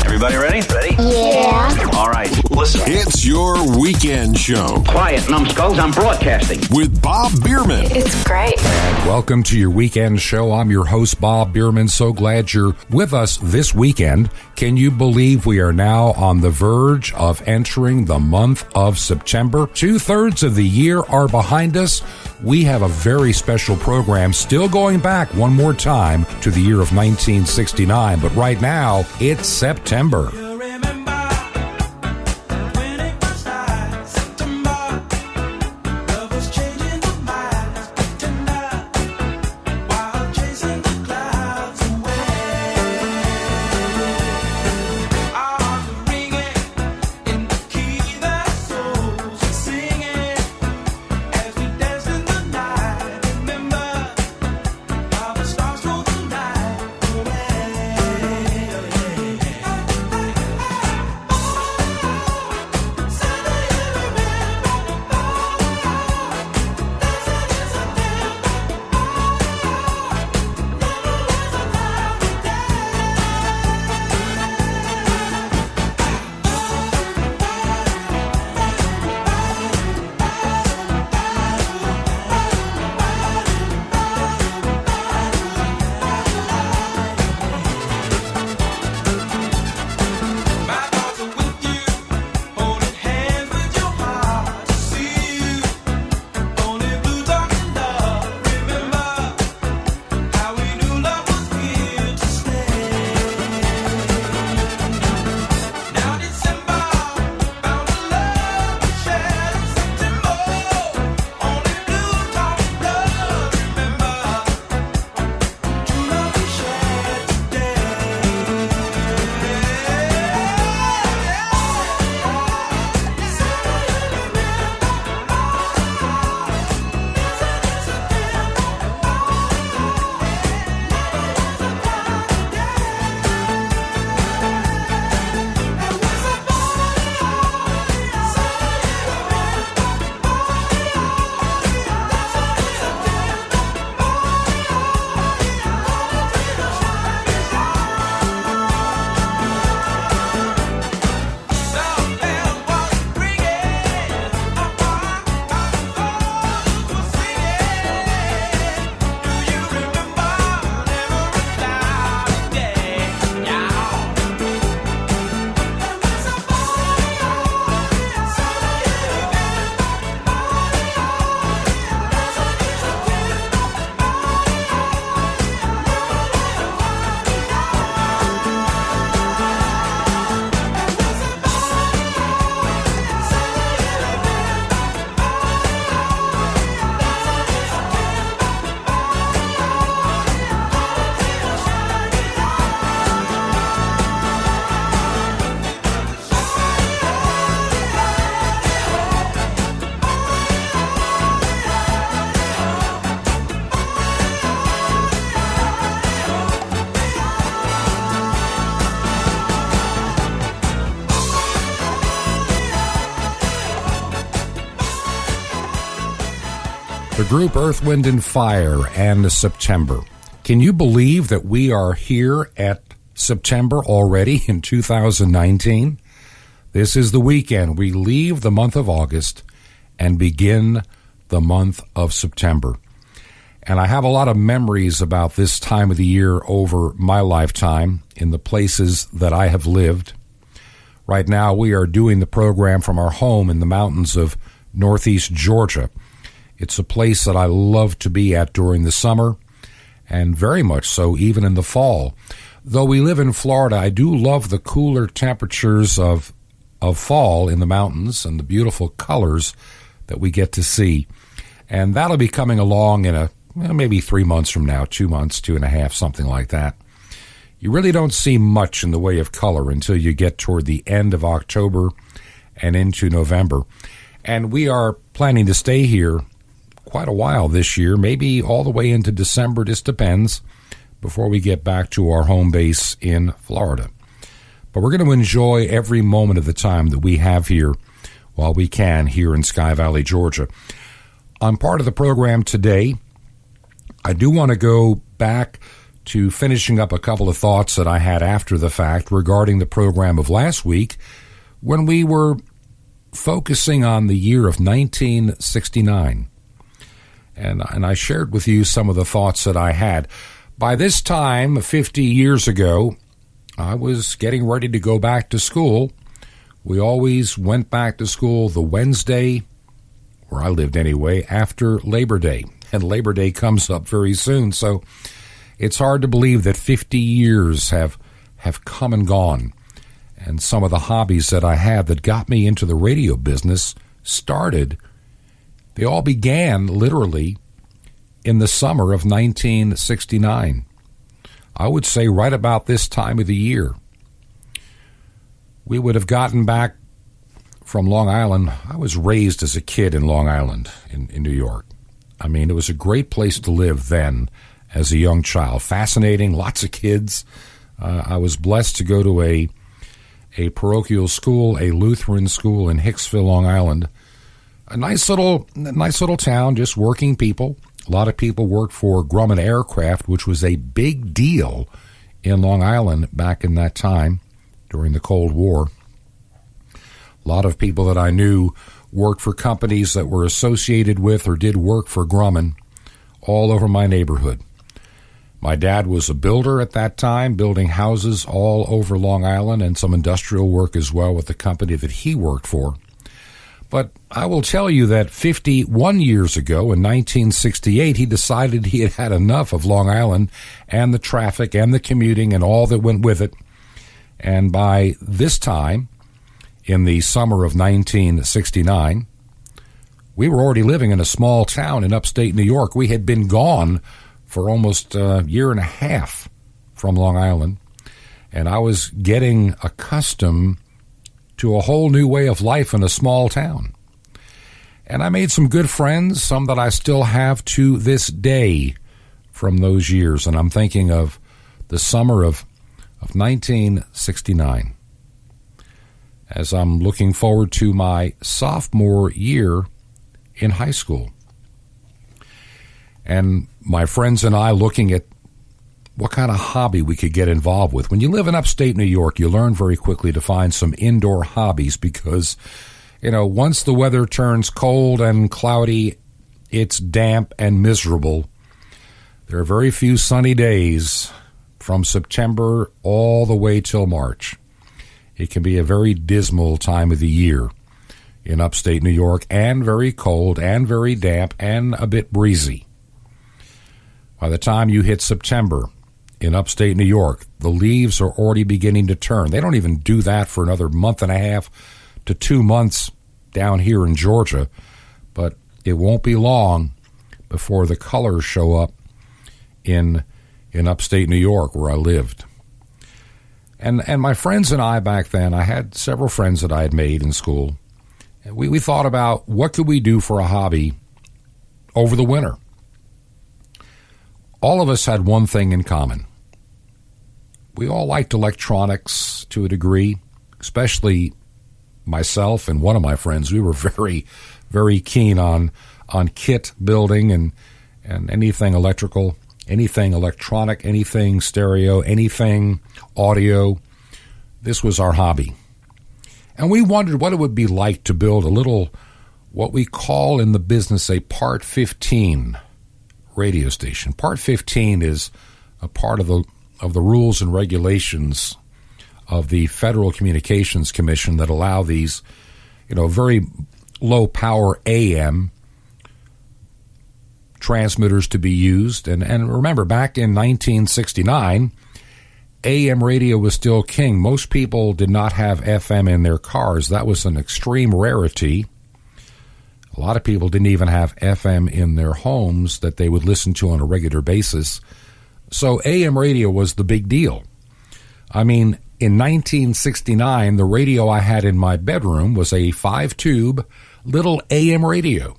Everybody ready? Ready? Yeah. All right, listen. It's your weekend show. Quiet, numbskulls, I'm broadcasting. With Bob Biermann. It's great. And welcome to your weekend show. I'm your host, Bob Biermann. So glad you're with us this weekend. Can you believe we are now on the verge of entering the month of September? 2/3 of the year are behind us. We have a very special program still going back one more time to the year of 1969. But right now, it's September. The group Earth, Wind, and Fire and September. Can you believe that we are here at September already in 2019? This is the weekend. We leave the month of August and begin the month of September. And I have a lot of memories about this time of the year over my lifetime in the places that I have lived. Right now, we are doing the program from our home in the mountains of northeast Georgia. It's a place that I love to be at during the summer, and very much so even in the fall. Though we live in Florida, I do love the cooler temperatures of fall in the mountains and the beautiful colors that we get to see. And that'll be coming along in maybe 3 months from now, 2 months, 2.5, something like that. You really don't see much in the way of color until you get toward the end of October and into November. And we are planning to stay here quite a while this year, maybe all the way into December, just depends, before we get back to our home base in Florida. But we're going to enjoy every moment of the time that we have here while we can here in Sky Valley, Georgia. On part of the program today, I do want to go back to finishing up a couple of thoughts that I had after the fact regarding the program of last week when we were focusing on the year of 1969. And I shared with you some of the thoughts that I had. By this time, 50 years ago, I was getting ready to go back to school. We always went back to school the Wednesday, where I lived anyway, after Labor Day. And Labor Day comes up very soon, so it's hard to believe that 50 years have come and gone. And some of the hobbies that I had that got me into the radio business they all began literally in the summer of 1969. I would say right about this time of the year. We would have gotten back from Long Island. I was raised as a kid in Long Island in New York. I mean, it was a great place to live then as a young child. Fascinating, lots of kids. I was blessed to go to a parochial school, a Lutheran school in Hicksville, Long Island. A nice little town, just working people. A lot of people worked for Grumman Aircraft, which was a big deal in Long Island back in that time during the Cold War. A lot of people that I knew worked for companies that were associated with or did work for Grumman all over my neighborhood. My dad was a builder at that time, building houses all over Long Island and some industrial work as well with the company that he worked for. But I will tell you that 51 years ago, in 1968, he decided he had had enough of Long Island and the traffic and the commuting and all that went with it. And by this time, in the summer of 1969, we were already living in a small town in upstate New York. We had been gone for almost a year and a half from Long Island, and I was getting accustomed to a whole new way of life in a small town. And I made some good friends, some that I still have to this day from those years. And I'm thinking of the summer of 1969 as I'm looking forward to my sophomore year in high school. And my friends and I looking at what kind of hobby we could get involved with. When you live in upstate New York, you learn very quickly to find some indoor hobbies because, once the weather turns cold and cloudy, it's damp and miserable. There are very few sunny days from September all the way till March. It can be a very dismal time of the year in upstate New York, and very cold and very damp and a bit breezy. By the time you hit September in upstate New York, the leaves are already beginning to turn. They don't even do that for another month and a half to 2 months down here in Georgia, but it won't be long before the colors show up in upstate New York where I lived. And my friends and I back then, I had several friends that I had made in school. And we thought about what could we do for a hobby over the winter. All of us had one thing in common. We all liked electronics to a degree, especially myself and one of my friends. We were very, very keen on kit building and anything electrical, anything electronic, anything stereo, anything audio. This was our hobby. And we wondered what it would be like to build a little, what we call in the business a Part 15 radio station. Part 15 is a part of the rules and regulations of the Federal Communications Commission that allow these, very low power AM transmitters to be used. And remember, back in 1969, AM radio was still king. Most people did not have FM in their cars. That was an extreme rarity. A lot of people didn't even have FM in their homes that they would listen to on a regular basis. So AM radio was the big deal. I mean, in 1969, the radio I had in my bedroom was a 5-tube little AM radio.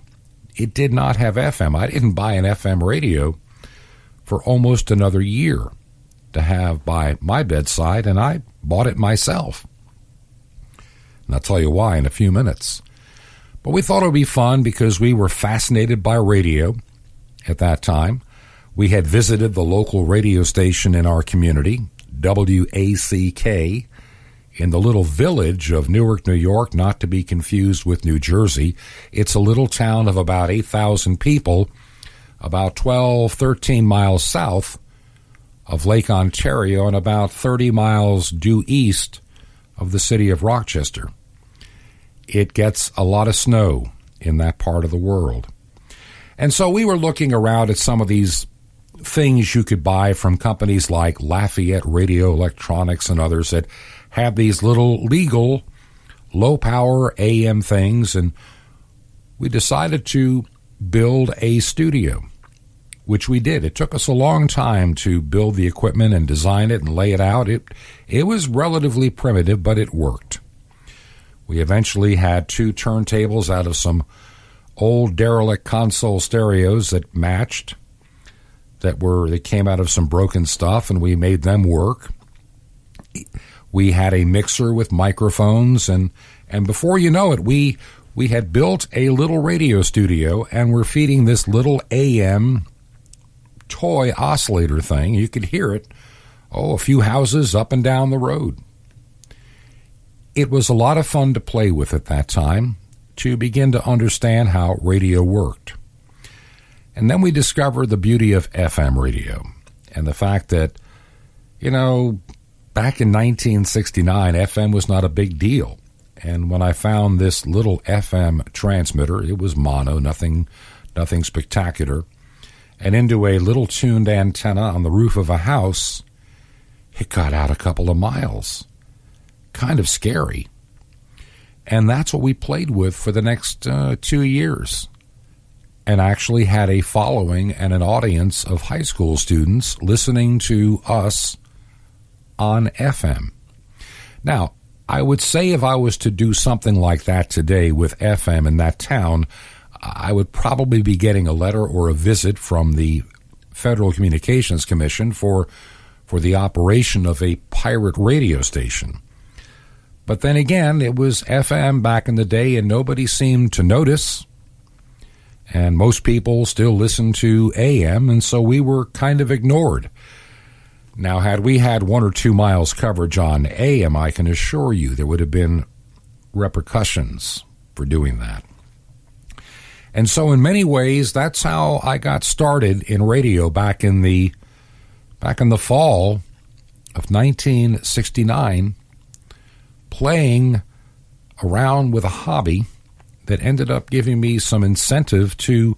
It did not have FM. I didn't buy an FM radio for almost another year to have by my bedside, and I bought it myself. And I'll tell you why in a few minutes. But we thought it would be fun because we were fascinated by radio at that time. We had visited the local radio station in our community, WACK, in the little village of Newark, New York, not to be confused with New Jersey. It's a little town of about 8,000 people, about 12, 13 miles south of Lake Ontario and about 30 miles due east of the city of Rochester. It gets a lot of snow in that part of the world. And so we were looking around at some of these things you could buy from companies like Lafayette Radio Electronics and others that have these little legal low-power AM things, and we decided to build a studio, which we did. It took us a long time to build the equipment and design it and lay it out. It was relatively primitive, but it worked. We eventually had 2 turntables out of some old derelict console stereos that matched, that came out of some broken stuff, and we made them work. We had a mixer with microphones, and before you know it, we had built a little radio studio, and we're feeding this little AM toy oscillator thing. You could hear it, a few houses up and down the road. It was a lot of fun to play with at that time, to begin to understand how radio worked. And then we discovered the beauty of FM radio and the fact that, back in 1969, FM was not a big deal. And when I found this little FM transmitter, it was mono, nothing spectacular, and into a little tuned antenna on the roof of a house, it got out a couple of miles. Kind of scary. And that's what we played with for the next 2 years, and actually had a following and an audience of high school students listening to us on FM. Now, I would say if I was to do something like that today with FM in that town, I would probably be getting a letter or a visit from the Federal Communications Commission for the operation of a pirate radio station. But then again, it was FM back in the day, and nobody seemed to notice. And most people still listen to AM, and so we were kind of ignored. Now, had we had 1 or 2 miles coverage on AM, I can assure you there would have been repercussions for doing that. And so in many ways, that's how I got started in radio back in the fall of 1969, playing around with a hobby that ended up giving me some incentive to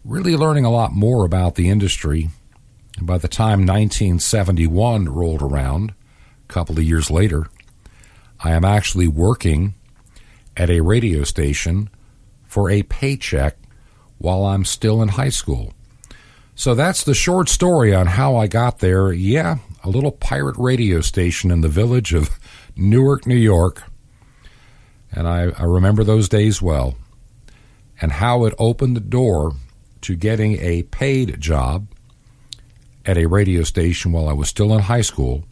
really learning a lot more about the industry. And by the time 1971 rolled around, a couple of years later, I am actually working at a radio station for a paycheck while I'm still in high school. So that's the short story on how I got there. Yeah, a little pirate radio station in the village of Newark, New York. And I remember those days well, and how it opened the door to getting a paid job at a radio station while I was still in high school.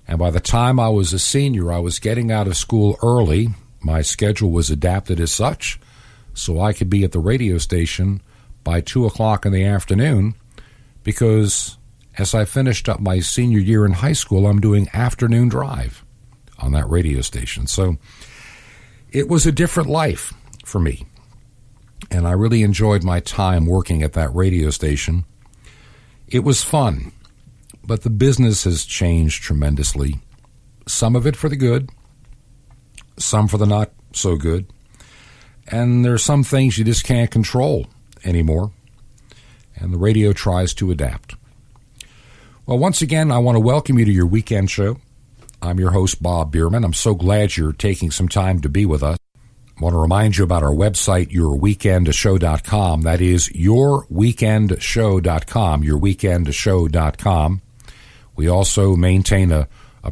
And by the time I was a senior, I was getting out of school early. My schedule was adapted as such, so I could be at the radio station by 2 o'clock in the afternoon, because as I finished up my senior year in high school, I'm doing afternoon drive on that radio station. So it was a different life for me, and I really enjoyed my time working at that radio station. It was fun, but the business has changed tremendously. Some of it for the good, some for the not so good, and there are some things you just can't control anymore, and the radio tries to adapt. Well, once again, I want to welcome you to your weekend show. I'm your host, Bob Biermann. I'm so glad you're taking some time to be with us. I want to remind you about our website, yourweekendshow.com. That is yourweekendshow.com, yourweekendshow.com. We also maintain a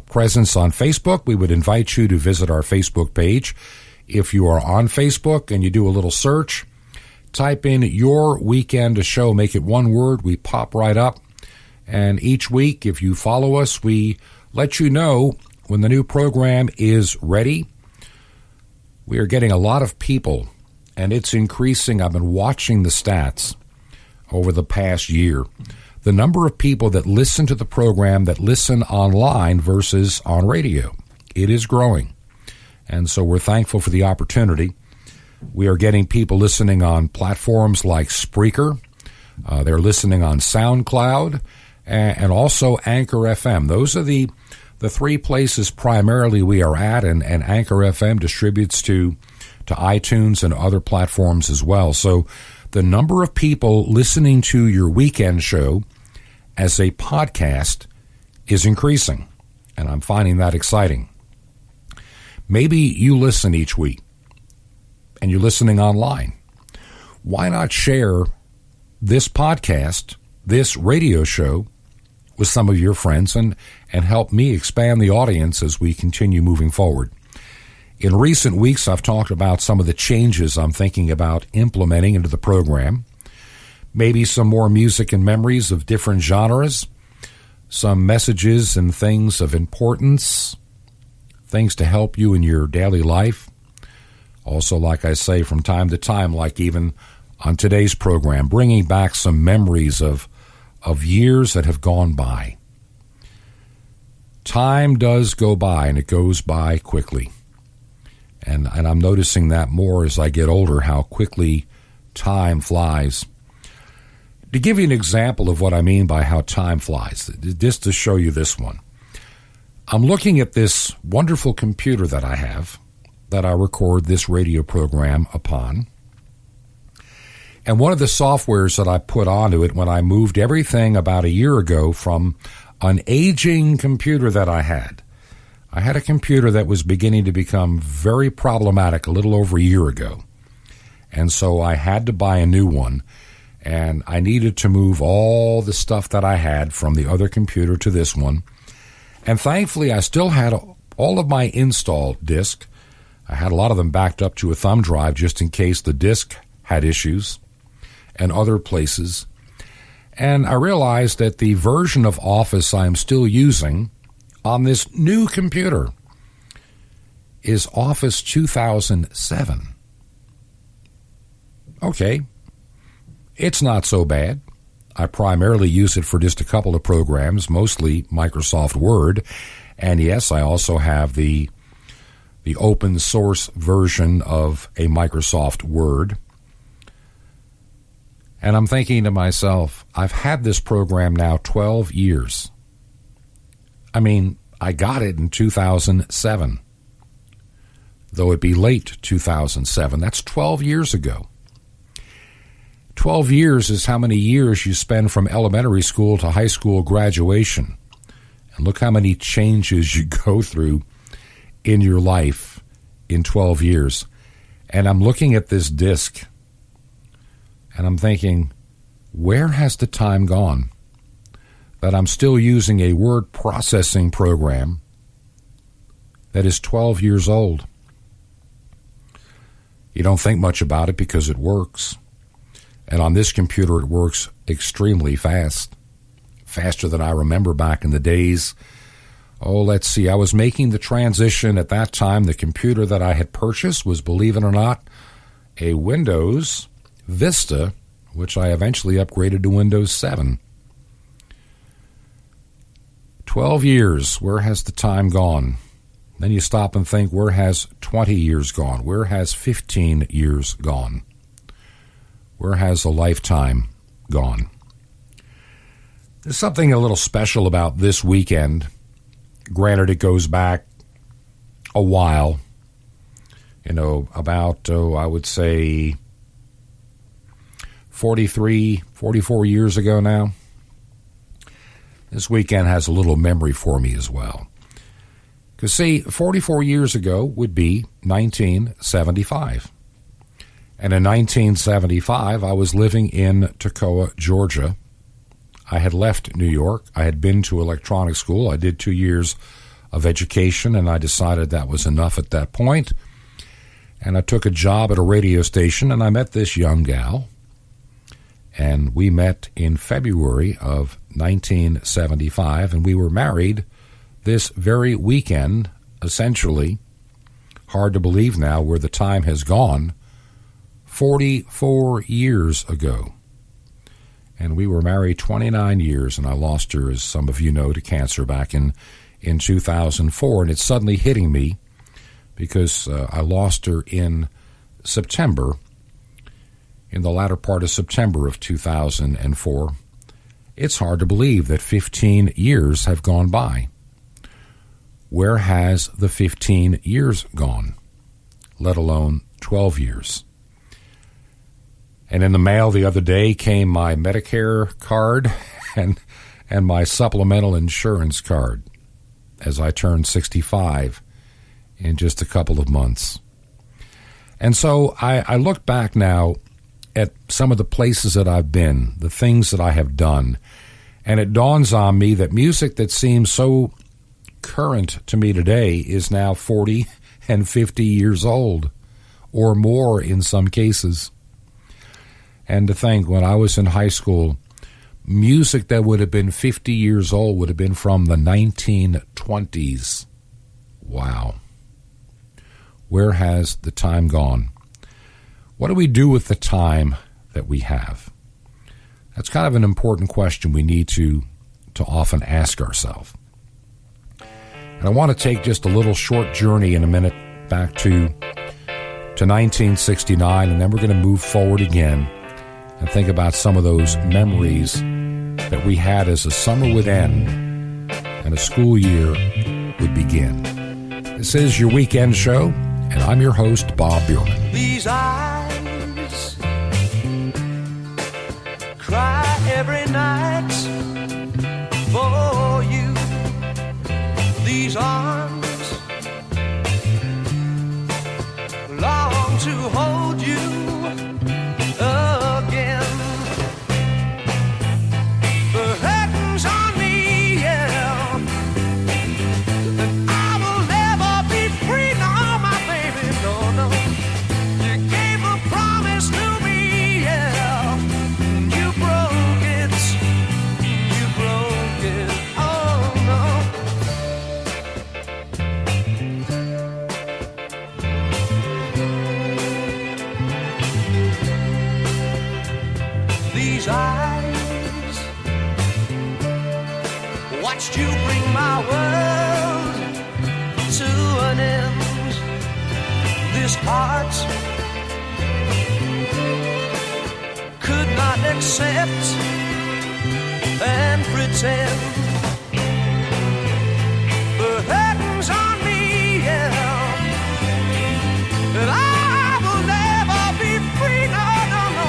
presence on Facebook. We would invite you to visit our Facebook page. If you are on Facebook and you do a little search, type in Your Weekend Show, make it one word, we pop right up. And each week, if you follow us, we let you know when the new program is ready. We are getting a lot of people, and it's increasing. I've been watching the stats over the past year. the number of people that listen to the program that listen online versus on radio. It is growing. And so we're thankful for the opportunity. We are getting people listening on platforms like Spreaker. They're listening on SoundCloud and also Anchor FM. Those are the three places primarily we are at, and Anchor FM distributes to iTunes and other platforms as well. So the number of people listening to your weekend show as a podcast is increasing, and I'm finding that exciting. Maybe you listen each week, and you're listening online. Why not share this podcast, this radio show, with some of your friends and help me expand the audience as we continue moving forward? In recent weeks, I've talked about some of the changes I'm thinking about implementing into the program. Maybe some more music and memories of different genres, some messages and things of importance, things to help you in your daily life. Also, like I say, from time to time, like even on today's program, bringing back some memories of years that have gone by. Time does go by, and it goes by quickly. And I'm noticing that more as I get older, how quickly time flies. To give you an example of what I mean by how time flies, just to show you this one. I'm looking at this wonderful computer that I have, that I record this radio program upon. And one of the softwares that I put onto it when I moved everything about a year ago from an aging computer that I had a computer that was beginning to become very problematic a little over a year ago. And so I had to buy a new one, and I needed to move all the stuff that I had from the other computer to this one. And thankfully, I still had all of my install disk. I had a lot of them backed up to a thumb drive just in case the disk had issues, and other places. And I realized that the version of Office I'm still using on this new computer is Office 2007. Okay, it's not so bad. I primarily use it for just a couple of programs, mostly Microsoft Word. And yes, I also have the open source version of a Microsoft Word. And I'm thinking to myself, I've had this program now 12 years. I mean, I got it in 2007. Though it be late 2007, that's 12 years ago. 12 years is how many years you spend from elementary school to high school graduation. And look how many changes you go through in your life in 12 years. And I'm looking at this disc, and I'm thinking, where has the time gone that I'm still using a word processing program that is 12 years old? You don't think much about it because it works. And on this computer, it works extremely fast, faster than I remember back in the days. Oh, let's see. I was making the transition at that time. The computer that I had purchased was, believe it or not, a Windows Vista, which I eventually upgraded to Windows 7. 12 years. Where has the time gone? Then you stop and think, where has 20 years gone? Where has 15 years gone? Where has a lifetime gone? There's something a little special about this weekend. Granted, it goes back a while, about, I would say 43, 44 years ago now. This weekend has a little memory for me as well. Because, see, 44 years ago would be 1975. And in 1975, I was living in Toccoa, Georgia. I had left New York. I had been to electronic school. I did 2 years of education, and I decided that was enough at that point. And I took a job at a radio station, and I met this young gal. And we met in February of 1975, and we were married this very weekend, essentially. Hard to believe now where the time has gone. 44 years ago. And we were married 29 years, and I lost her, as some of you know, to cancer back in 2004. And it's suddenly hitting me because I lost her in September, in the latter part of September of 2004. It's hard to believe that 15 years have gone by. Where has the 15 years gone, let alone 12 years? And in the mail the other day came my Medicare card and my supplemental insurance card as I turned 65 in just a couple of months. And so I look back now at some of the places that I've been, the things that I have done, and it dawns on me that music that seems so current to me today is now 40 and 50 years old, or more in some cases. And to think, when I was in high school, music that would have been 50 years old would have been from the 1920s. Wow. Where has the time gone? What do we do with the time that we have? That's kind of an important question we need to often ask ourselves. And I want to take just a little short journey in a minute back to 1969, and then we're going to move forward again and think about some of those memories that we had as a summer would end and a school year would begin. This is your weekend show, and I'm your host, Bob Biermann. These eyes cry every night for you. These arms long to hold you again. The curtains on me, yeah, and I will never be free. No, my baby, no, no. You gave a promise to me, yeah, you broke it, oh no. These eyes watched you bring my world to an end. This heart could not accept and pretend. The curtains on me, yeah, and I will never be free, no, no, no.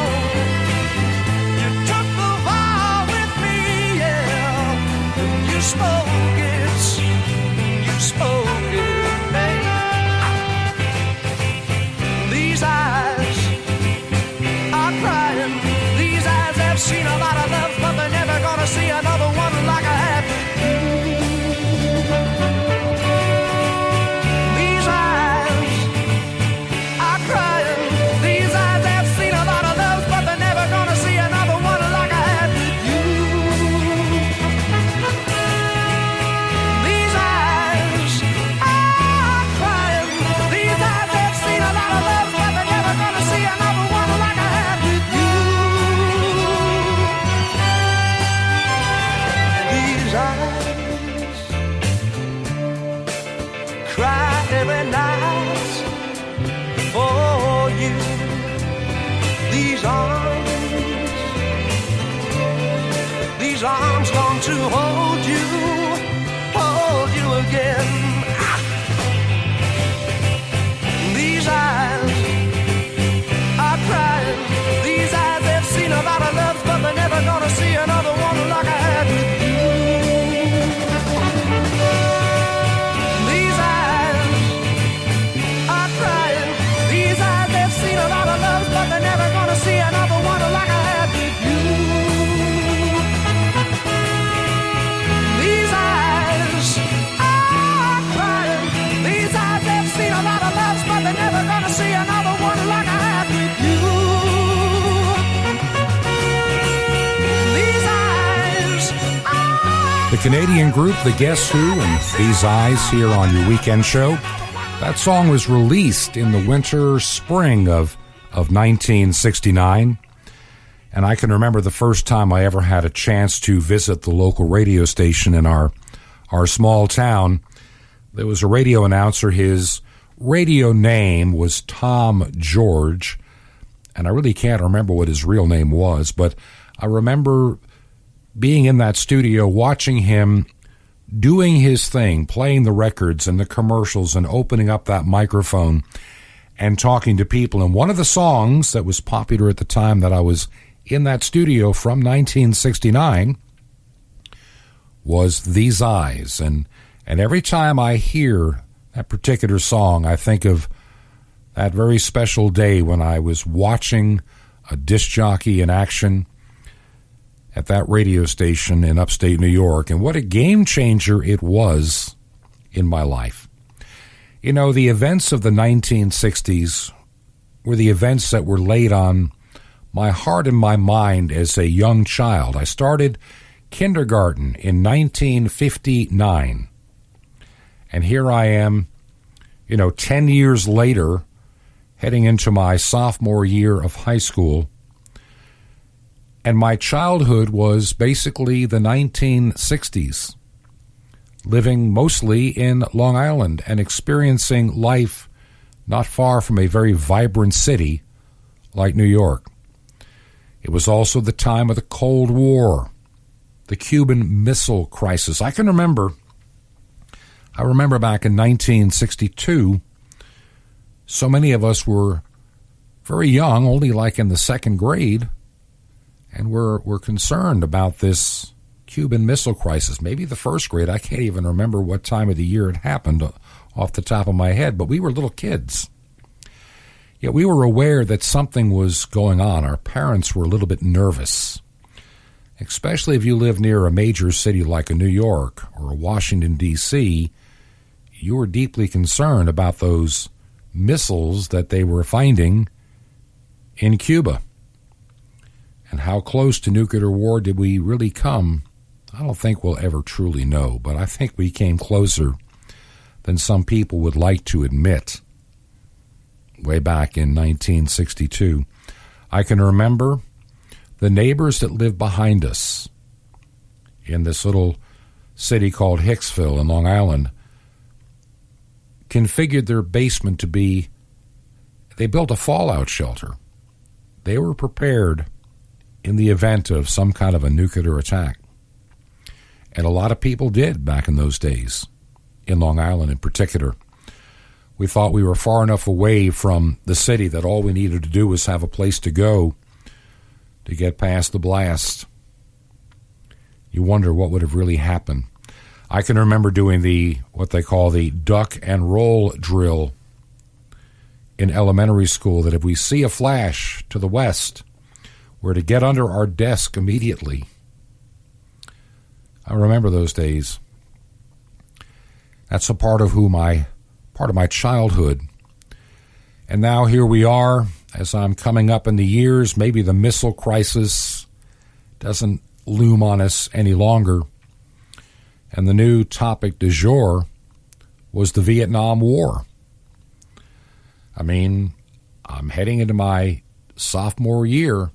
You took the vow with me, yeah, and you spoke it, hey. These eyes are crying. These eyes have seen a lot of love, but they're never gonna see another one like I have with you. These eyes are crying. These eyes have seen a lot of love, but they're never gonna see another one like I had with you. These eyes are crying. These eyes have seen a lot of love, but they're never gonna see another one like I had with you. These eyes cry every night for you. These arms long to hold you again. These eyes are crying. These eyes have seen a lot of love, but they're never gonna see another one like I had with you. These eyes are crying. These eyes have seen a lot of love, but they're never gonna see another one like I had with you. These eyes are crying. These eyes have seen a lot of love, but they're never gonna see another one like I had with you. These eyes are... The Canadian group The Guess Who and These Eyes here on your weekend show. That song was released in the winter, spring of 1969. And I can remember the first time I ever had a chance to visit the local radio station in our small town. There was a radio announcer. His radio name was Tom George, and I really can't remember what his real name was, but I remember being in that studio, watching him doing his thing, playing the records and the commercials and opening up that microphone and talking to people. And one of the songs that was popular at the time that I was in that studio from 1969 was These Eyes. And every time I hear that particular song, I think of that very special day when I was watching a disc jockey in action at that radio station in upstate New York, and what a game changer it was in my life. You know, the events of the 1960s were the events that were laid on my heart and my mind as a young child. I started kindergarten in 1959, and here I am, 10 years later, heading into my sophomore year of high school. And my childhood was basically the 1960s, living mostly in Long Island and experiencing life not far from a very vibrant city like New York. It was also the time of the Cold War, the Cuban Missile Crisis. I remember back in 1962, so many of us were very young, only like in the second grade, and we're concerned about this Cuban Missile Crisis. Maybe the first grade. I can't even remember what time of the year it happened off the top of my head, but we were little kids. Yet we were aware that something was going on. Our parents were a little bit nervous, especially if you live near a major city like a New York or a Washington, D.C., you were deeply concerned about those missiles that they were finding in Cuba. And how close to nuclear war did we really come? I don't think we'll ever truly know, but I think we came closer than some people would like to admit. Way back in 1962, I can remember the neighbors that lived behind us in this little city called Hicksville in Long Island configured their basement to be, they built a fallout shelter. They were prepared in the event of some kind of a nuclear attack. And a lot of people did back in those days, in Long Island in particular. We thought we were far enough away from the city that all we needed to do was have a place to go to get past the blast. You wonder what would have really happened. I can remember doing what they call the duck and roll drill in elementary school, that if we see a flash to the west, we're to get under our desk immediately. I remember those days. That's a part of my childhood. And now here we are, as I'm coming up in the years, maybe the missile crisis doesn't loom on us any longer. And the new topic du jour was the Vietnam War. I mean, I'm heading into my sophomore year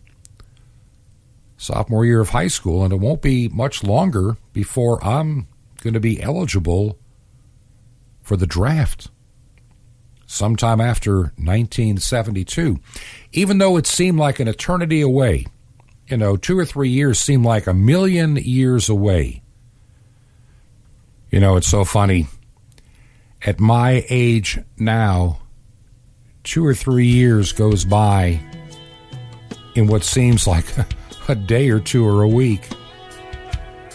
of high school, and it won't be much longer before I'm going to be eligible for the draft sometime after 1972. Even though it seemed like an eternity away, 2 or 3 years seemed like a million years away. It's so funny. At my age now, 2 or 3 years goes by in what seems like a day or two or a week.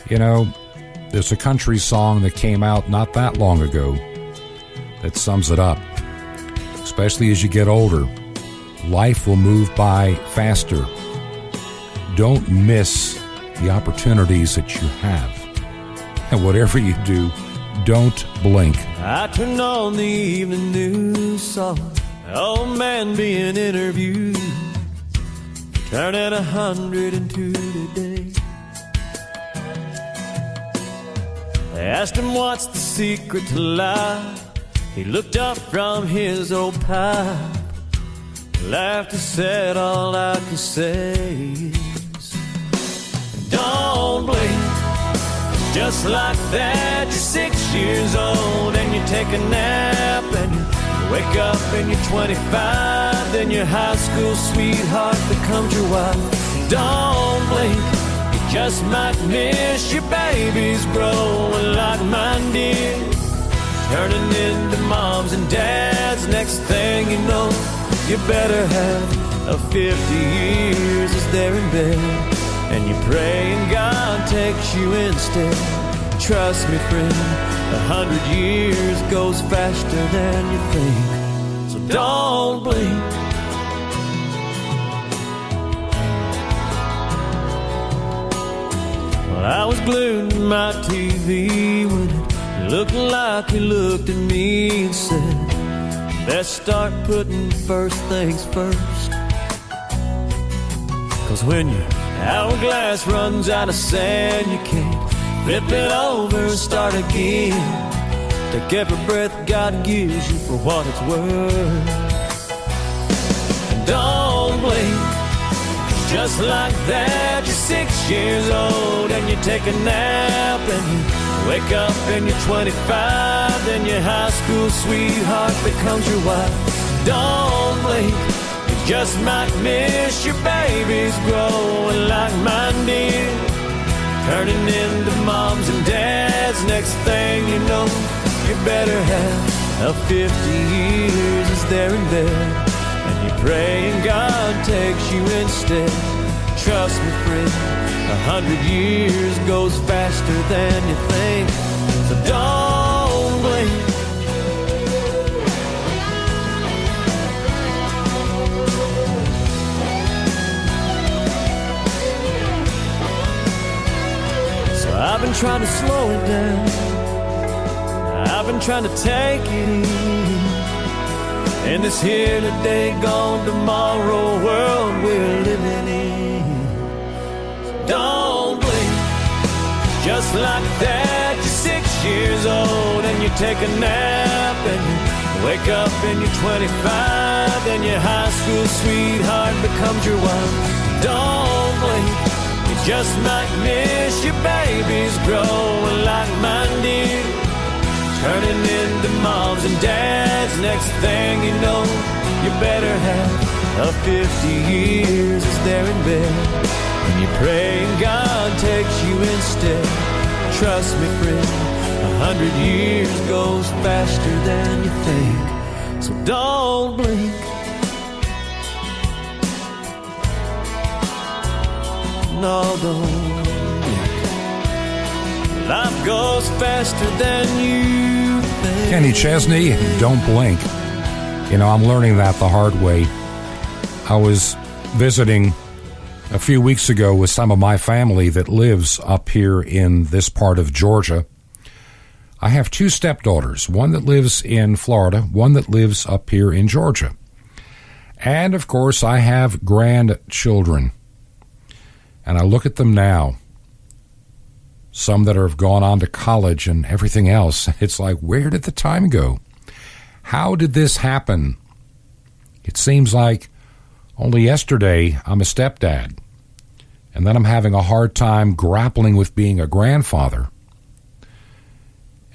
There's a country song that came out not that long ago that sums it up. Especially as you get older, life will move by faster. Don't miss the opportunities that you have. And whatever you do, don't blink. I turned on the evening news, saw an old man being interviewed. Turning 102 today. They asked him what's the secret to life. He looked up from his old pipe. Laughed and said all I can say is, don't blink. Just like that, you're 6 years old and you take a nap and you wake up and you're 25. Then your high school sweetheart becomes your wife. Don't blink, you just might miss your babies growing like mine did, turning into moms and dads. Next thing you know, you better have a 50 years as they're in bed, and you pray and God takes you instead. Trust me, friend, 100 years goes faster than you think. So don't blink. Well, I was glued to my TV when it looked like he looked at me and said, let's start putting first things first. 'Cause when your hourglass runs out of sand, you can't flip it over and start again. Take every breath God gives you for what it's worth. And don't blink. Just like that, you're 6 years old and you take a nap and you wake up and you're 25. Then your high school sweetheart becomes your wife. Don't blink. You just might miss your babies growing like mine did, turning into moms and dads. Next thing you know, you better have a 50 years as they're in bed, and you pray and God takes you instead. Trust me, friend, 100 years goes faster than you think. So don't blink. I've been trying to slow it down. I've been trying to take it easy in this here today, gone tomorrow world we're living in. Don't blink. Just like that, you're 6 years old and you take a nap and you wake up and you're 25. Then your high school sweetheart becomes your wife. Don't blink. Just might miss your babies growing like mine did, turning into moms and dads. Next thing you know, you better have a 50 years as they're in bed, and you pray and God takes you instead. Trust me, friend, 100 years goes faster than you think. So don't blink. No, don't blink. Life goes faster than you think. Kenny Chesney, don't blink. You know, I'm learning that the hard way. I was visiting a few weeks ago with some of my family that lives up here in this part of Georgia. I have two stepdaughters, one that lives in Florida, one that lives up here in Georgia. And, of course, I have grandchildren. And I look at them now, some that have gone on to college and everything else. It's like, where did the time go? How did this happen? It seems like only yesterday I'm a stepdad, and then I'm having a hard time grappling with being a grandfather.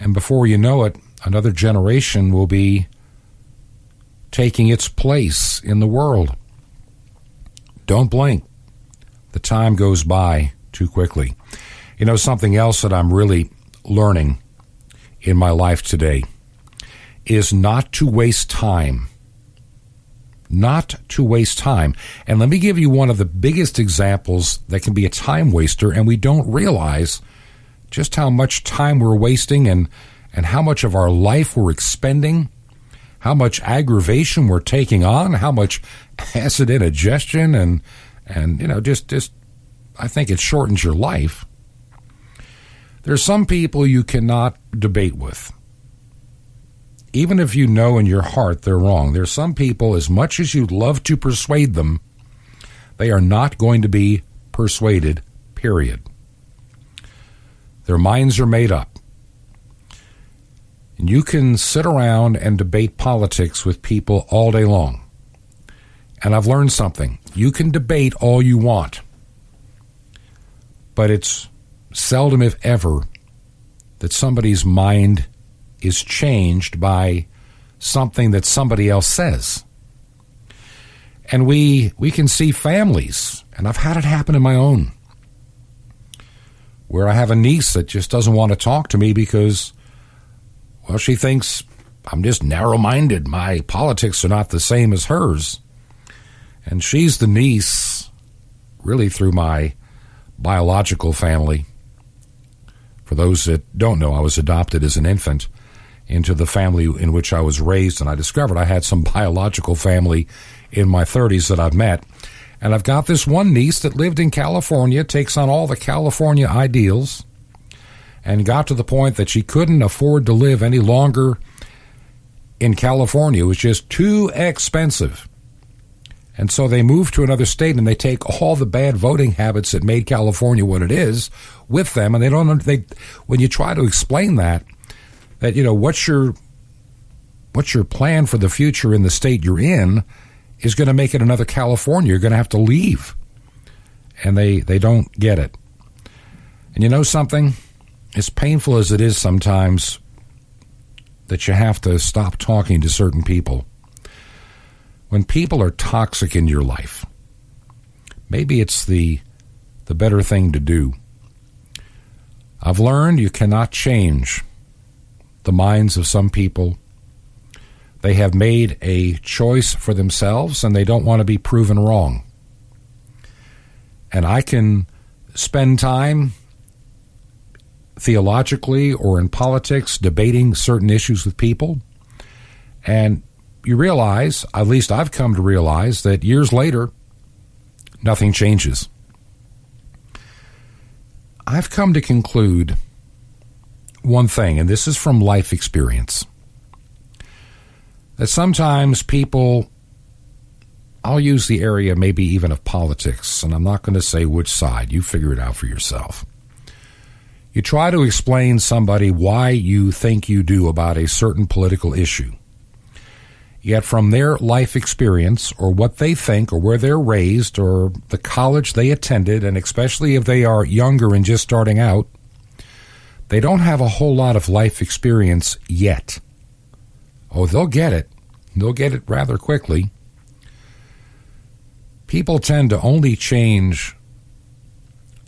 And before you know it, another generation will be taking its place in the world. Don't blink. The time goes by too quickly. You know, something else that I'm really learning in my life today is not to waste time. Not to waste time. And let me give you one of the biggest examples that can be a time waster, and we don't realize just how much time we're wasting and how much of our life we're expending, how much aggravation we're taking on, how much acid indigestion and you know, just I think it shortens your life. There's some people you cannot debate with. Even if you know in your heart they're wrong. There's some people, as much as you'd love to persuade them, they are not going to be persuaded, period. Their minds are made up. And you can sit around and debate politics with people all day long. And I've learned something. You can debate all you want, but it's seldom, if ever, that somebody's mind is changed by something that somebody else says. And we can see families, and I've had it happen in my own, where I have a niece that just doesn't want to talk to me because, well, she thinks I'm just narrow-minded. My politics are not the same as hers. And she's the niece, really through my biological family. For those that don't know, I was adopted as an infant into the family in which I was raised, and I discovered I had some biological family in my 30s that I've met. And I've got this one niece that lived in California, takes on all the California ideals, and got to the point that she couldn't afford to live any longer in California. It was just too expensive. And so they moved to another state, and they take all the bad voting habits that made California what it is with them. And when you try to explain that what's your plan for the future in the state you're in is going to make it another California. You're going to have to leave. And they don't get it. And you know something? As painful as it is sometimes that you have to stop talking to certain people, when people are toxic in your life, maybe it's the better thing to do. I've learned you cannot change the minds of some people. They have made a choice for themselves, and they don't want to be proven wrong. And I can spend time theologically or in politics debating certain issues with people, and you realize, at least I've come to realize, that years later, nothing changes. I've come to conclude one thing, and this is from life experience, that sometimes people, I'll use the area maybe even of politics, and I'm not going to say which side. You figure it out for yourself. You try to explain somebody why you think you do about a certain political issue. Yet from their life experience, or what they think, or where they're raised, or the college they attended, and especially if they are younger and just starting out, they don't have a whole lot of life experience yet. Oh, they'll get it. They'll get it rather quickly. People tend to only change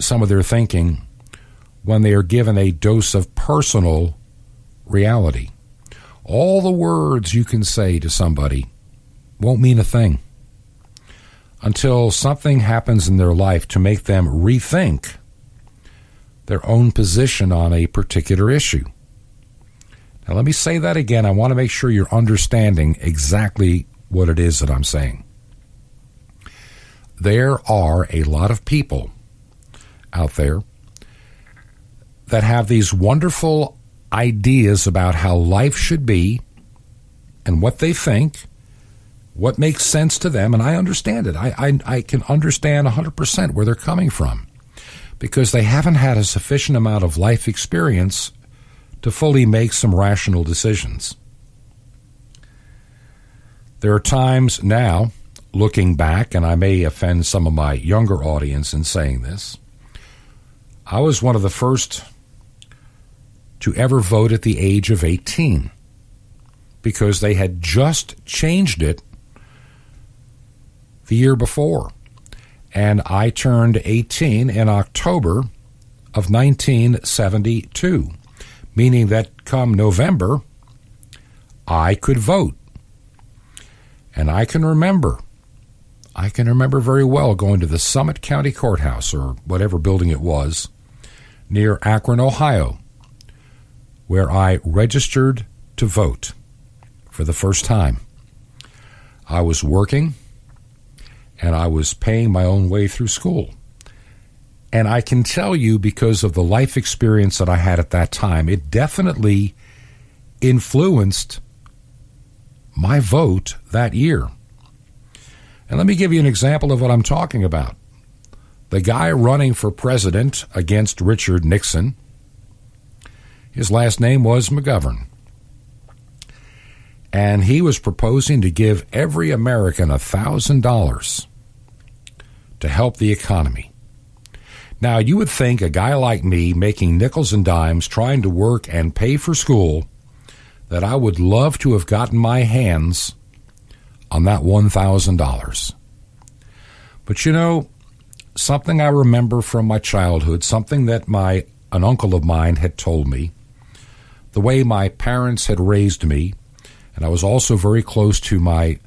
some of their thinking when they are given a dose of personal reality. All the words you can say to somebody won't mean a thing until something happens in their life to make them rethink their own position on a particular issue. Now, let me say that again. I want to make sure you're understanding exactly what it is that I'm saying. There are a lot of people out there that have these wonderful ideas about how life should be and what they think, what makes sense to them, and I understand it. I can understand 100% where they're coming from because they haven't had a sufficient amount of life experience to fully make some rational decisions. There are times now, looking back, and I may offend some of my younger audience in saying this, I was one of the first to ever vote at the age of 18 because they had just changed it the year before. And I turned 18 in October of 1972, meaning that come November, I could vote. And I can remember very well going to the Summit County Courthouse, or whatever building it was, near Akron, Ohio, where I registered to vote for the first time. I was working, and I was paying my own way through school. And I can tell you, because of the life experience that I had at that time, it definitely influenced my vote that year. And let me give you an example of what I'm talking about. The guy running for president against Richard Nixon, his last name was McGovern. and he was proposing to give every American $1,000 to help the economy. Now, you would think a guy like me making nickels and dimes, trying to work and pay for school, that I would love to have gotten my hands on that $1,000. But you know, something I remember from my childhood, something that an uncle of mine had told me, the way my parents had raised me, and I was also very close to my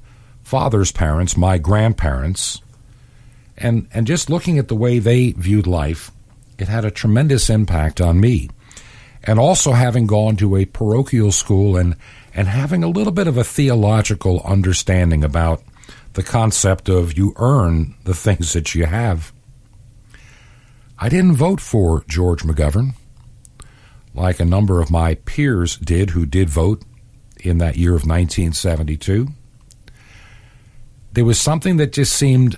father's parents, my grandparents, and just looking at the way they viewed life, it had a tremendous impact on me. And also having gone to a parochial school and having a little bit of a theological understanding about the concept of you earn the things that you have. I didn't vote for George McGovern, like a number of my peers did who did vote in that year of 1972. There was something that just seemed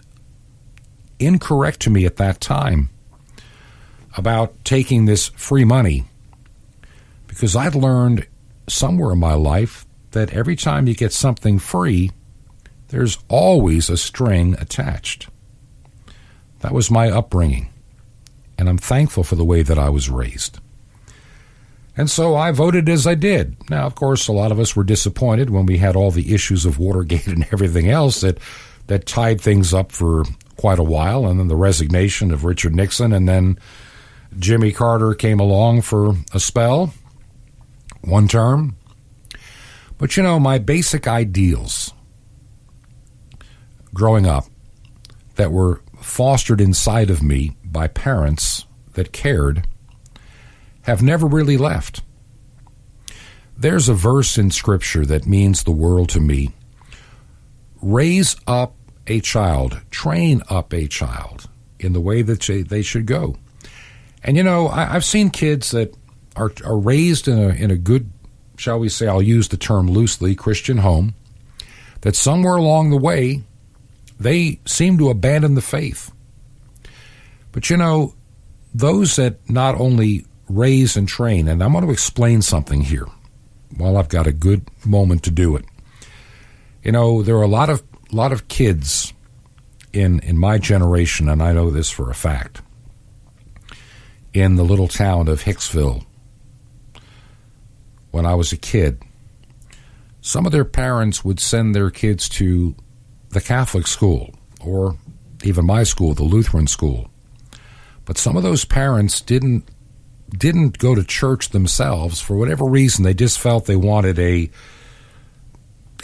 incorrect to me at that time about taking this free money, because I'd learned somewhere in my life that every time you get something free, there's always a string attached. That was my upbringing, and I'm thankful for the way that I was raised. And so I voted as I did. Now, of course, a lot of us were disappointed when we had all the issues of Watergate and everything else that tied things up for quite a while, and then the resignation of Richard Nixon, and then Jimmy Carter came along for a spell, one term. But you know, my basic ideals growing up that were fostered inside of me by parents that cared have never really left. There's a verse in Scripture that means the world to me. Raise up a child, train up a child in the way that they should go. And you know, I've seen kids that are raised in a good, shall we say, I'll use the term loosely, Christian home, that somewhere along the way they seem to abandon the faith. But you know, those that not only raise and train, and I'm going to explain something here while I've got a good moment to do it. You know, there are a lot of kids in my generation, and I know this for a fact, in the little town of Hicksville. When I was a kid, some of their parents would send their kids to the Catholic school, or even my school, the Lutheran school. But some of those parents didn't go to church themselves for whatever reason. They just felt they wanted a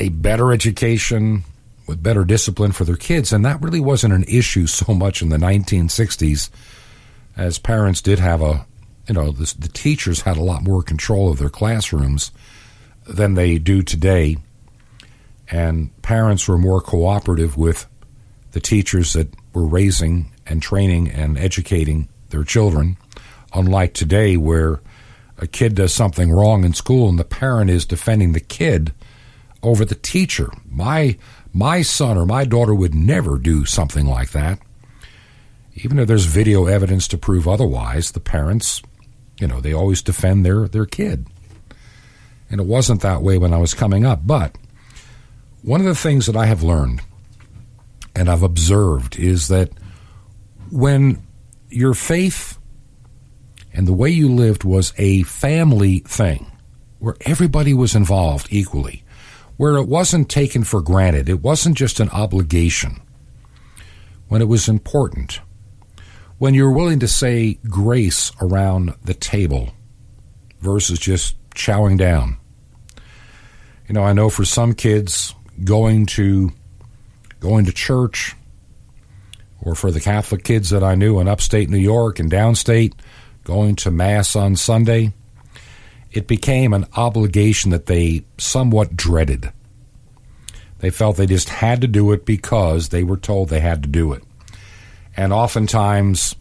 better education with better discipline for their kids, and that really wasn't an issue so much in the 1960s, as parents did have the teachers had a lot more control of their classrooms than they do today, and parents were more cooperative with the teachers that were raising and training and educating their children, unlike today where a kid does something wrong in school and the parent is defending the kid over the teacher. My son or my daughter would never do something like that. Even if there's video evidence to prove otherwise, the parents, they always defend their kid. And it wasn't that way when I was coming up. But one of the things that I have learned and I've observed is that when your faith and the way you lived was a family thing, where everybody was involved equally, where it wasn't taken for granted, it wasn't just an obligation, when it was important, when you were willing to say grace around the table versus just chowing down. I know for some kids, going to church, or for the Catholic kids that I knew in upstate New York and downstate, going to Mass on Sunday, it became an obligation that they somewhat dreaded. They felt they just had to do it because they were told they had to do it. And oftentimes,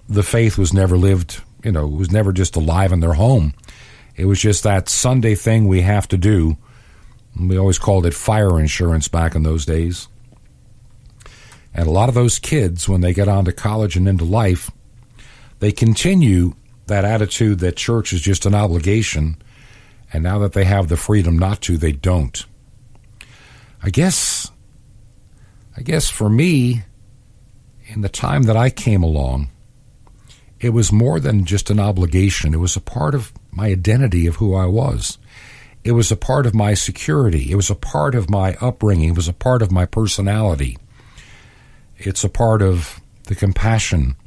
the faith was never lived, it was never just alive in their home. It was just that Sunday thing we have to do. We always called it fire insurance back in those days. And a lot of those kids, when they get on to college and into life, they continue that attitude that church is just an obligation, and now that they have the freedom not to, they don't. I guess for me, in the time that I came along, it was more than just an obligation. It was a part of my identity of who I was. It was a part of my security. It was a part of my upbringing. It was a part of my personality. It's a part of the compassion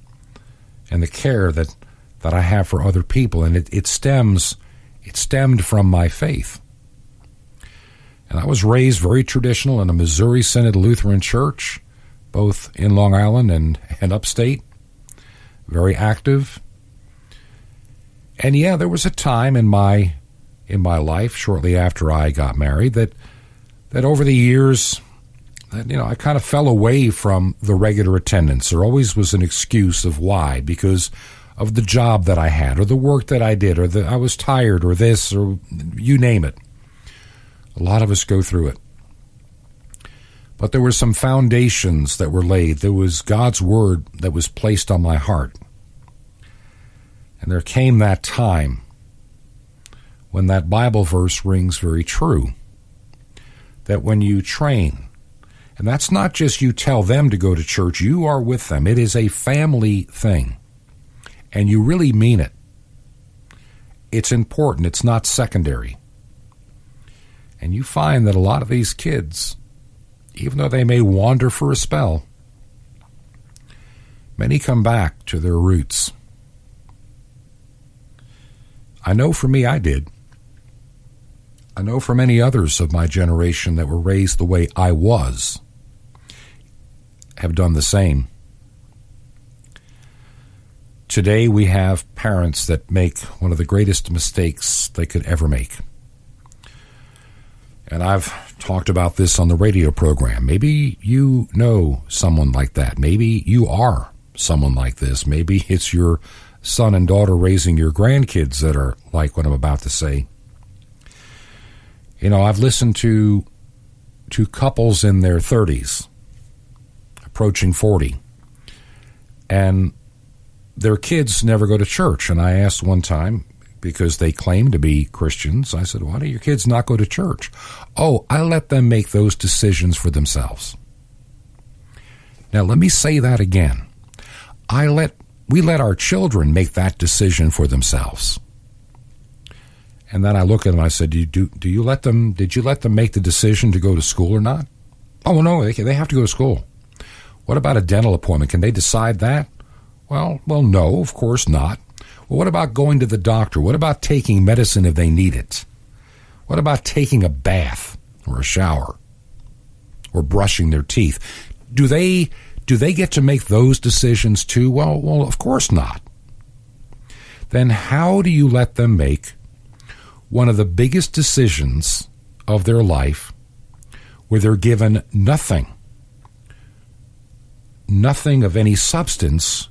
and the care that I have for other people. And it stemmed from my faith. And I was raised very traditional in a Missouri Synod Lutheran church, both in Long Island and upstate. Very active. And yeah, there was a time in my life, shortly after I got married, that over the years, that, I kind of fell away from the regular attendance. There always was an excuse of why, because of the job that I had, or the work that I did, or I was tired, or this, or you name it. A lot of us go through it. But there were some foundations that were laid. There was God's word that was placed on my heart. And there came that time when that Bible verse rings very true. That when you train, and that's not just you tell them to go to church, you are with them. It is a family thing. And you really mean it. It's important. It's not secondary. And you find that a lot of these kids, even though they may wander for a spell, many come back to their roots. I know for me I did. I know for many others of my generation that were raised the way I was have done the same. Today we have parents that make one of the greatest mistakes they could ever make. And I've talked about this on the radio program. Maybe you know someone like that. Maybe you are someone like this. Maybe it's your son and daughter raising your grandkids that are like what I'm about to say. I've listened to couples in their 30s, approaching 40, and their kids never go to church. And I asked one time, because they claim to be Christians, I said, why do your kids not go to church? Oh, I let them make those decisions for themselves. Now, let me say that again. We let our children make that decision for themselves. And then I look at them and I said, did you let them make the decision to go to school or not? Oh, no, they have to go to school. What about a dental appointment? Can they decide that? Well, no, of course not. Well, what about going to the doctor? What about taking medicine if they need it? What about taking a bath or a shower or brushing their teeth? Do they get to make those decisions too? Well, of course not. Then how do you let them make one of the biggest decisions of their life where they're given nothing of any substance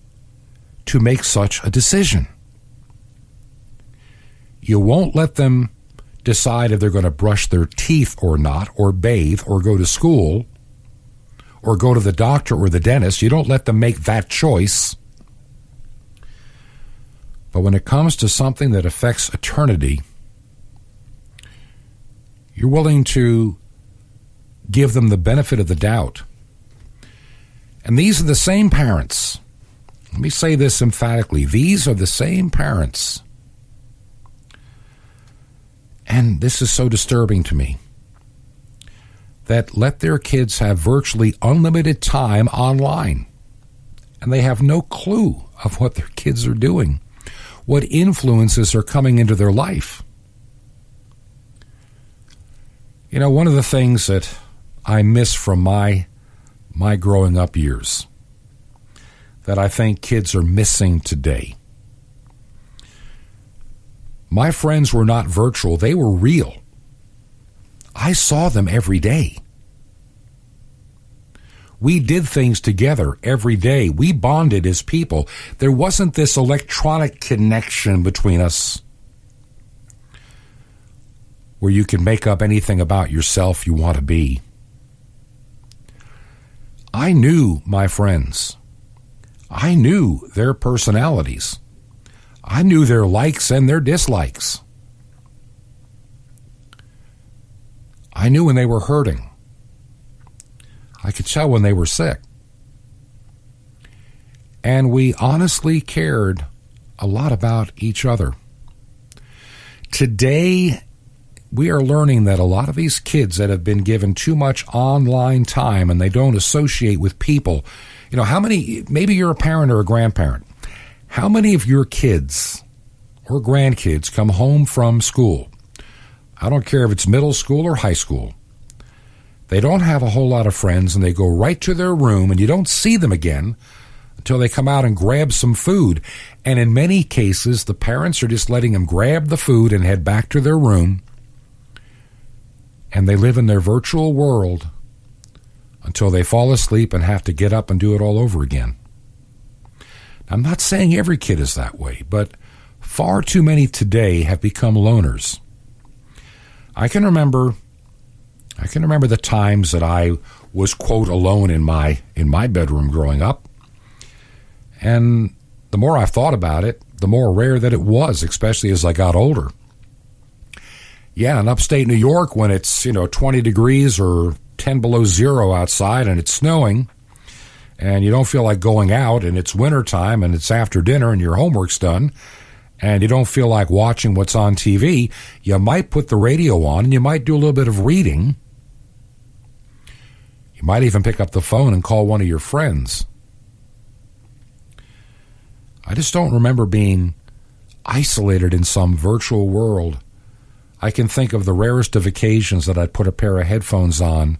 to make such a decision? You won't let them decide if they're going to brush their teeth or not, or bathe, or go to school, or go to the doctor or the dentist. You don't let them make that choice. But when it comes to something that affects eternity, you're willing to give them the benefit of the doubt. And these are the same parents. Let me say this emphatically. These are the same parents. And this is so disturbing to me, that let their kids have virtually unlimited time online. And they have no clue of what their kids are doing, what influences are coming into their life. One of the things that I miss from my growing up years, that I think kids are missing today. My friends were not virtual, they were real. I saw them every day. We did things together every day. We bonded as people. There wasn't this electronic connection between us where you can make up anything about yourself you want to be. I knew my friends. I knew their personalities. I knew their likes and their dislikes. I knew when they were hurting. I could tell when they were sick. And we honestly cared a lot about each other. Today, we are learning that a lot of these kids that have been given too much online time and they don't associate with people, how many, maybe you're a parent or a grandparent, how many of your kids or grandkids come home from school? I don't care if it's middle school or high school. They don't have a whole lot of friends and they go right to their room and you don't see them again until they come out and grab some food. And in many cases, the parents are just letting them grab the food and head back to their room. And they live in their virtual world until they fall asleep and have to get up and do it all over again. I'm not saying every kid is that way, but far too many today have become loners. I can remember the times that I was, quote, alone in my bedroom growing up. And the more I've thought about it, the more rare that it was, especially as I got older. Yeah, in upstate New York, when it's, 20 degrees or 10 below zero outside and it's snowing, and you don't feel like going out, and it's wintertime, and it's after dinner, and your homework's done, and you don't feel like watching what's on TV, you might put the radio on, and you might do a little bit of reading. You might even pick up the phone and call one of your friends. I just don't remember being isolated in some virtual world. I can think of the rarest of occasions that I'd put a pair of headphones on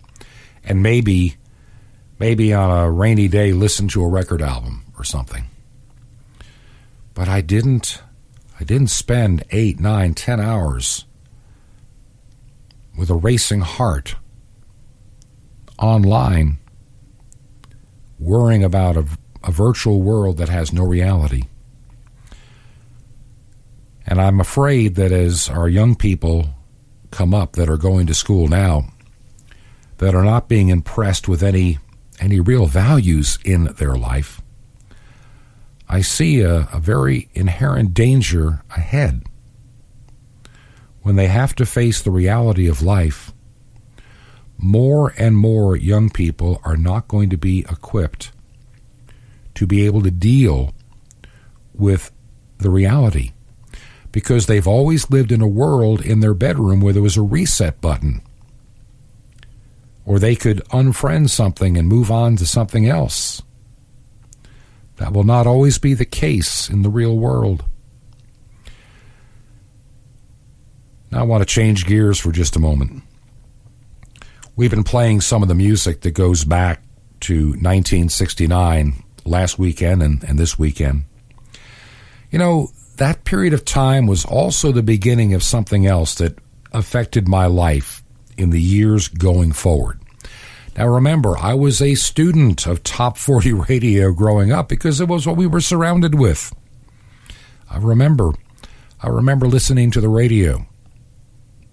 and maybe on a rainy day listen to a record album or something. But I didn't spend 8, 9, 10 hours with a racing heart online worrying about a virtual world that has no reality. And I'm afraid that as our young people come up that are going to school now, that are not being impressed with any real values in their life, I see a very inherent danger ahead when they have to face the reality of life. More and more young people are not going to be equipped to be able to deal with the reality, because they've always lived in a world in their bedroom where there was a reset button, or they could unfriend something and move on to something else. That will not always be the case in the real world. Now I want to change gears for just a moment. We've been playing some of the music that goes back to 1969 last weekend and this weekend. That period of time was also the beginning of something else that affected my life in the years going forward. Now remember, I was a student of Top 40 radio growing up because it was what we were surrounded with. I remember listening to the radio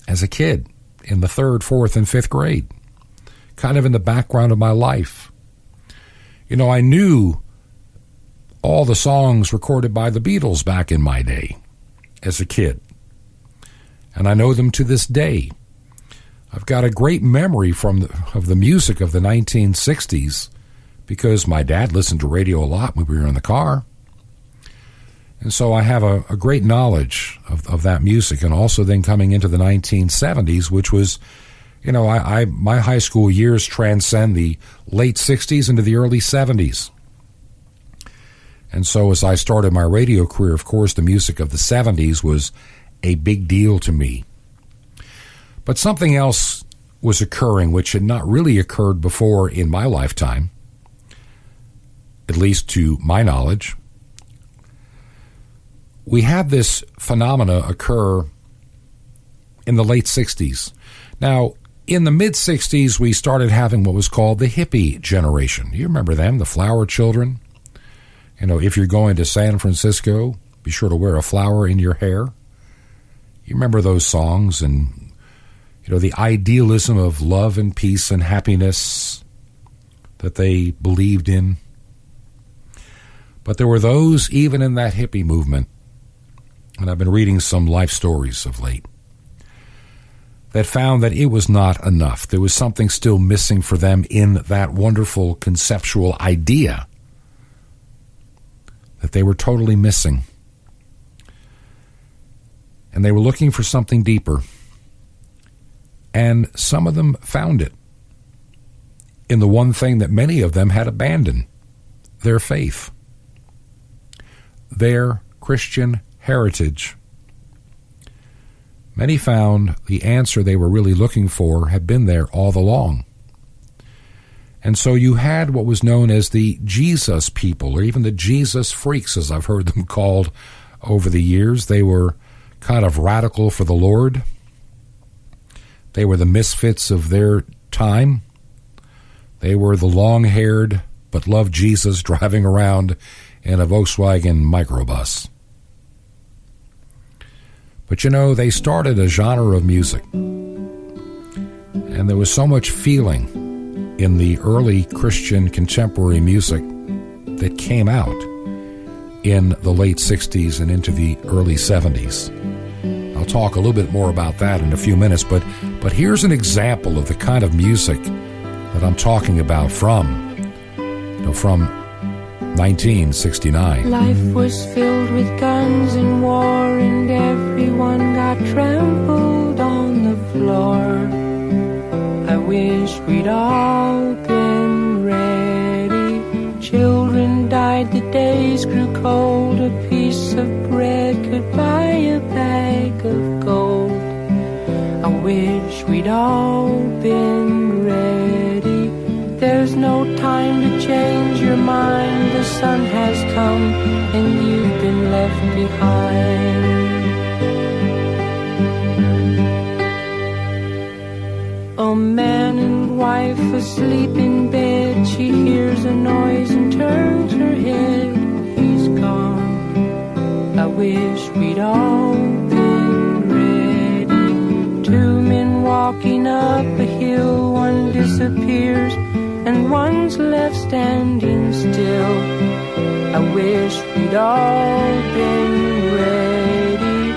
as a kid in the 3rd, 4th, and 5th grade, kind of in the background of my life. I knew all the songs recorded by the Beatles back in my day as a kid, and I know them to this day. I've got a great memory of the music of the 1960s because my dad listened to radio a lot when we were in the car. And so I have a great knowledge of that music, and also then coming into the 1970s, which was, my high school years transcend the late 60s into the early 70s. And so as I started my radio career, of course, the music of the 70s was a big deal to me. But something else was occurring which had not really occurred before in my lifetime, at least to my knowledge. We had this phenomena occur in the late 60s. Now, in the mid-60s, we started having what was called the hippie generation. You remember them, the flower children? If you're going to San Francisco, be sure to wear a flower in your hair. You remember those songs and, the idealism of love and peace and happiness that they believed in. But there were those, even in that hippie movement, and I've been reading some life stories of late, that found that it was not enough. There was something still missing for them in that wonderful conceptual idea that they were totally missing. And they were looking for something deeper. And some of them found it in the one thing that many of them had abandoned, their faith, their Christian heritage. Many found the answer they were really looking for had been there all along. And so you had what was known as the Jesus people, or even the Jesus freaks, as I've heard them called over the years. They were kind of radical for the Lord. They were the misfits of their time. They were the long-haired but loved Jesus driving around in a Volkswagen microbus. But you know, they started a genre of music. And there was so much feeling in the early Christian contemporary music that came out in the late 60s and into the early 70s. I'll talk a little bit more about that in a few minutes, but here's an example of the kind of music that I'm talking about from 1969. Life was filled with guns and war, and everyone got trampled on the floor. I wish we'd all been ready. Children died, the days grew cold. A piece of bread could buy a bag of gold. I wish we'd all been ready. There's no time to change your mind. The sun has come and you've been left behind. A man and wife asleep in bed. She hears a noise and turns her head. He's gone. I wish we'd all been ready. Two men walking up a hill. One disappears and one's left standing still. I wish we'd all been ready.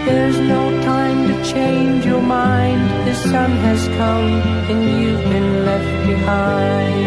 There's no time to change your mind. The sun has come and you've been left behind.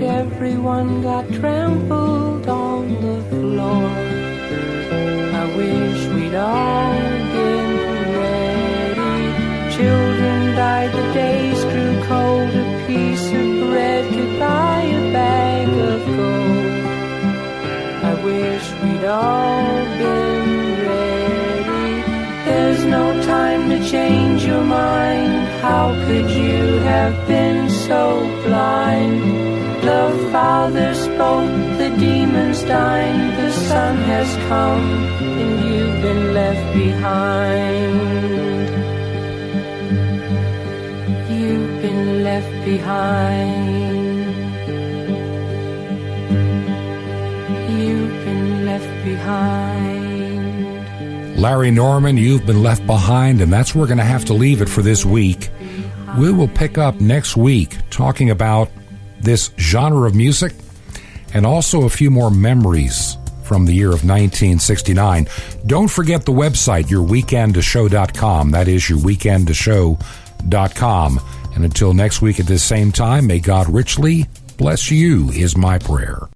Everyone got trampled on the floor. I wish we'd all been ready. Children died, the days grew cold. A piece of bread could buy a bag of gold. I wish we'd all been ready. There's no time to change your mind. How could you have been so blind? The Father spoke, the demons died. The sun has come and you've been left behind. You've been left behind. You've been left behind. Larry Norman, You've Been Left Behind, and that's where we're going to have to leave it for this week. We will pick up next week talking about this genre of music and also a few more memories from the year of 1969. Don't forget the website, yourweekendshow.com. That is yourweekendshow.com. And until next week at this same time, may God richly bless you, is my prayer.